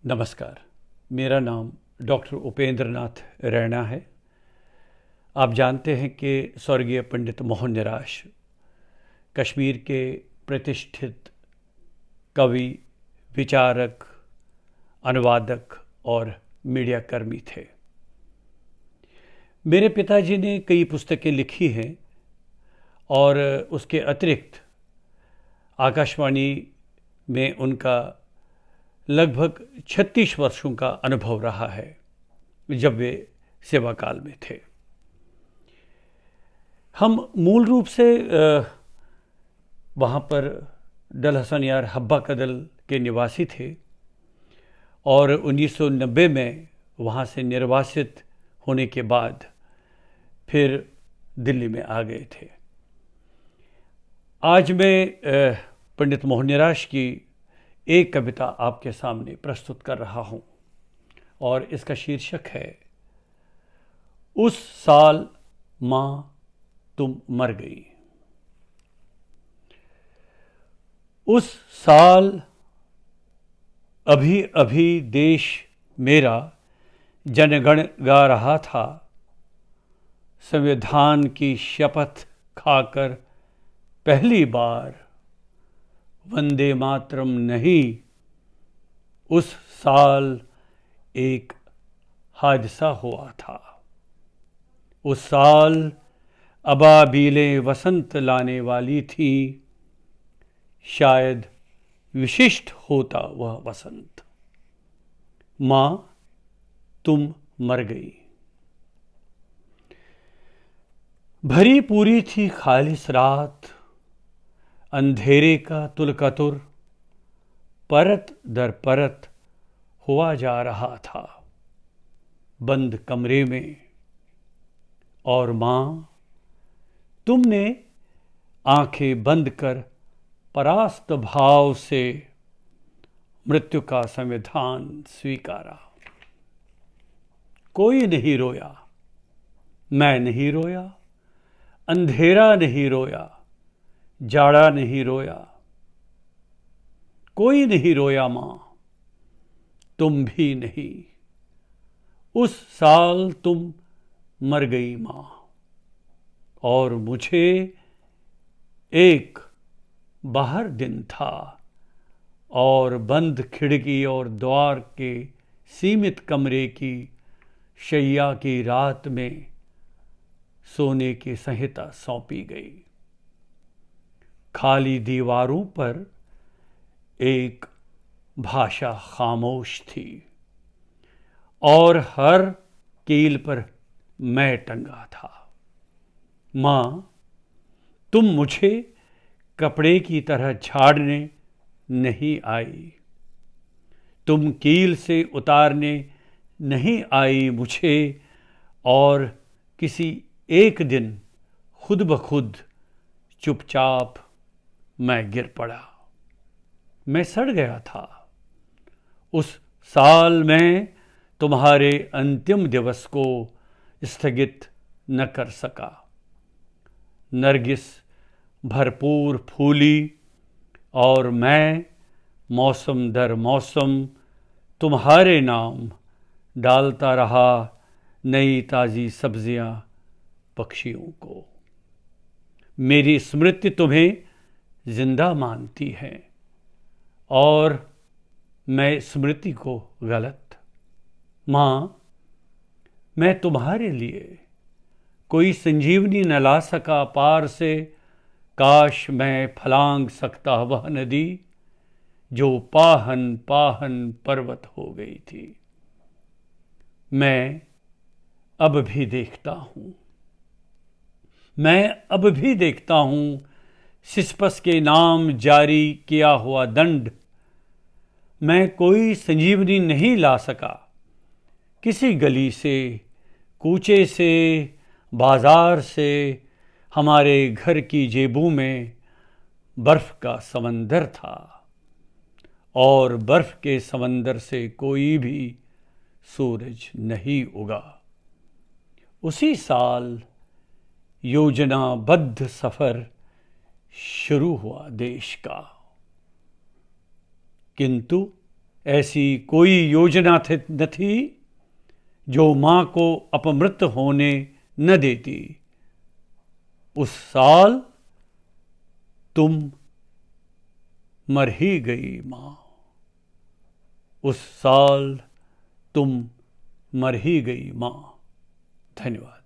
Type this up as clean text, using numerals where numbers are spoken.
नमस्कार। मेरा नाम डॉक्टर उपेंद्र नाथ रैना है। आप जानते हैं कि स्वर्गीय पंडित मोहन निराश कश्मीर के प्रतिष्ठित कवि, विचारक, अनुवादक और मीडिया कर्मी थे। मेरे पिताजी ने कई पुस्तकें लिखी हैं और उसके अतिरिक्त आकाशवाणी में उनका लगभग 36 वर्षों का अनुभव रहा है जब वे सेवा काल में थे। हम मूल रूप से वहाँ पर डल हसन यार हब्बा कदल के निवासी थे और 1990 में वहाँ से निर्वासित होने के बाद फिर दिल्ली में आ गए थे। आज मैं पंडित मोहन निराश की एक कविता आपके सामने प्रस्तुत कर रहा हूँ और इसका शीर्षक है उस साल माँ तुम मर गई। उस साल अभी अभी देश मेरा जनगण गा रहा था, संविधान की शपथ खाकर पहली बार वंदे मातरम नहीं। उस साल एक हादसा हुआ था। उस साल अबाबीलें वसंत लाने वाली थी, शायद विशिष्ट होता वह वसंत। माँ तुम मर गई। भरी पूरी थी खालिस रात, अंधेरे का तुलकतुर परत दर परत हुआ जा रहा था बंद कमरे में। और माँ तुमने आंखें बंद कर परास्त भाव से मृत्यु का संविधान स्वीकारा। कोई नहीं रोया, मैं नहीं रोया, अंधेरा नहीं रोया, जाड़ा नहीं रोया, कोई नहीं रोया माँ, तुम भी नहीं। उस साल तुम मर गई माँ और मुझे एक बाहर दिन था और बंद खिड़की और द्वार के सीमित कमरे की शैया की रात में सोने की संहिता सौंपी गई। खाली दीवारों पर एक भाषा खामोश थी और हर कील पर मैं टंगा था। माँ तुम मुझे कपड़े की तरह झाड़ने नहीं आई, तुम कील से उतारने नहीं आई मुझे और किसी एक दिन खुद ब खुद चुपचाप मैं गिर पड़ा। मैं सड़ गया था। उस साल मैं तुम्हारे अंतिम दिवस को स्थगित न कर सका। नरगिस भरपूर फूली और मैं मौसम दर मौसम तुम्हारे नाम डालता रहा नई ताज़ी सब्जियां पक्षियों को। मेरी स्मृति तुम्हें जिंदा मानती है और मैं स्मृति को गलत। माँ मैं तुम्हारे लिए कोई संजीवनी न ला सका पार से, काश मैं फलांग सकता वह नदी जो पाहन पाहन पर्वत हो गई थी। मैं अब भी देखता हूँ, मैं अब भी देखता हूँ सिस्पस के नाम जारी किया हुआ दंड। मैं कोई संजीवनी नहीं ला सका, किसी गली से, कूचे से, बाजार से हमारे घर की जेबों में बर्फ का समंदर था और बर्फ के समंदर से कोई भी सूरज नहीं उगा। उसी साल योजनाबद्ध सफर शुरू हुआ देश का, किंतु ऐसी कोई योजना न थी जो मां को अपमृत होने न देती। उस साल तुम मर ही गई मां। उस साल तुम मर ही गई मां। धन्यवाद।